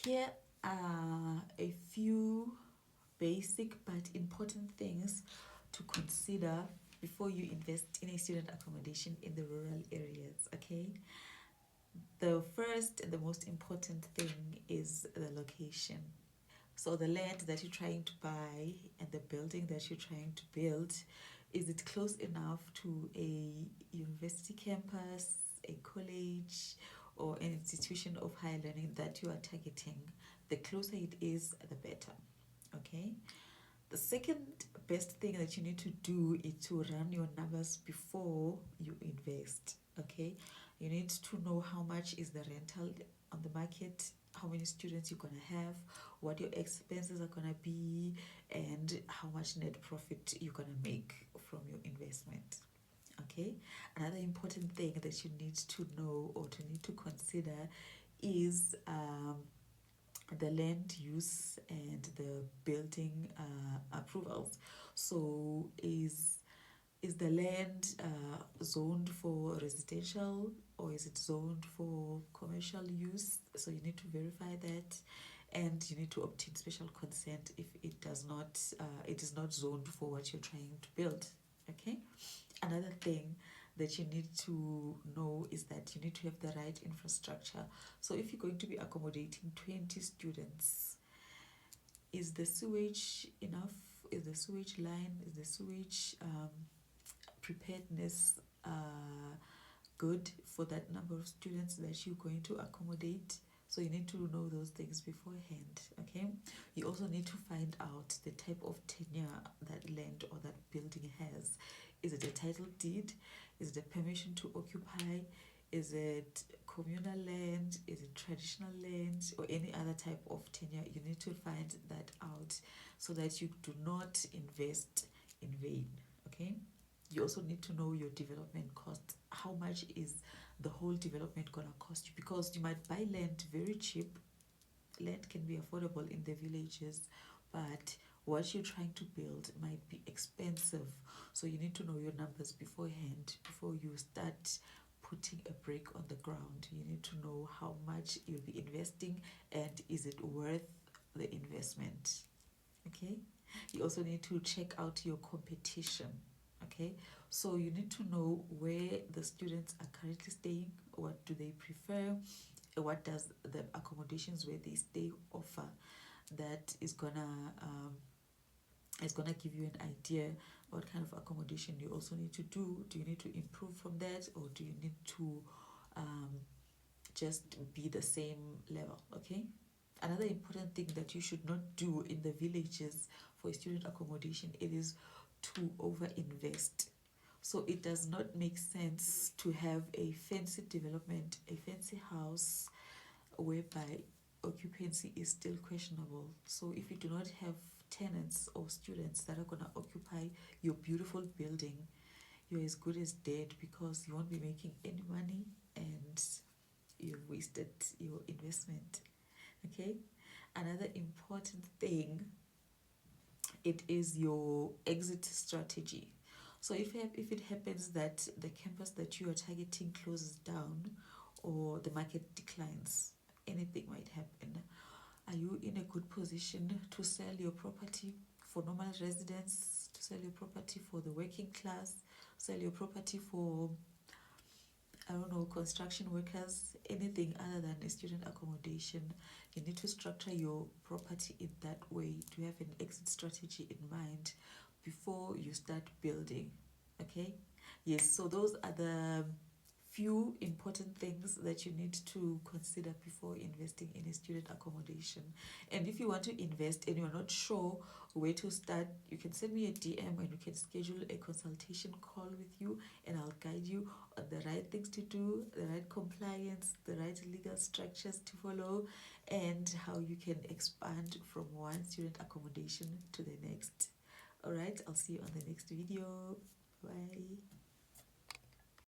Here are a few basic but important things to consider before you invest in a student accommodation in the rural areas, okay? The first and the most important thing is the location. So the land that you're trying to buy and the building that you're trying to build, is it close enough to a university campus, a college, or an institution of higher learning that you are targeting? The closer it is, the better, okay? The second best thing that you need to do is to run your numbers before you invest, okay? You need to know how much is the rental on the market, how many students you're gonna have, what your expenses are gonna be, and how much net profit you're gonna make from your investment, okay? Another important thing that you need to know or to need to consider is the land use and the building approvals. So is the land zoned for residential, or is it zoned for commercial use? So you need to verify that, and you need to obtain special consent if it does not it is not zoned for what you're trying to build, okay? Another thing that you need to know is that you need to have the right infrastructure. So if you're going to be accommodating 20 students, is the sewage enough? Is the sewage line, is the sewage preparedness good for that number of students that you're going to accommodate? So you need to know those things beforehand, okay? You also need to find out the type of tenure that land or that building has. Is it a title deed? Is it a permission to occupy? Is it communal land? Is it traditional land? Or any other type of tenure? You need to find that out so that you do not invest in vain, okay? You also need to know your development cost. How much is the whole development gonna cost you? Because you might buy land very cheap. Land can be affordable in the villages, but what you're trying to build might be expensive. So you need to know your numbers beforehand before you start putting a brick on the ground. You need to know how much you'll be investing and is it worth the investment, okay? You also need to check out your competition, okay? So you need to know where the students are currently staying, what do they prefer, what does the accommodations where they stay offer. That is gonna give you an idea what kind of accommodation you also need to do. Do you need to improve from that, or do you need to just be the same level, okay? Another important thing that you should not do in the villages for student accommodation, it is to over-invest. So it does not make sense to have a fancy development, a fancy house, whereby occupancy is still questionable. So if you do not have tenants or students that are going to occupy your beautiful building, you're as good as dead, because you won't be making any money and you've wasted your investment, okay? Another important thing, it is your exit strategy. So if it happens that the campus that you are targeting closes down or the market declines, anything might happen. Are you in a good position to sell your property for normal residents, to sell your property for the working class, sell your property for, I don't know, construction workers, anything other than a student accommodation? You need to structure your property in that way, to have an exit strategy in mind before you start building, okay? Yes, so those are the few important things that you need to consider before investing in a student accommodation. And if you want to invest and you're not sure where to start, you can send me a DM and we can schedule a consultation call with you, and I'll guide you on the right things to do, the right compliance, the right legal structures to follow, and how you can expand from one student accommodation to the next. All right, I'll see you on the next video. Bye.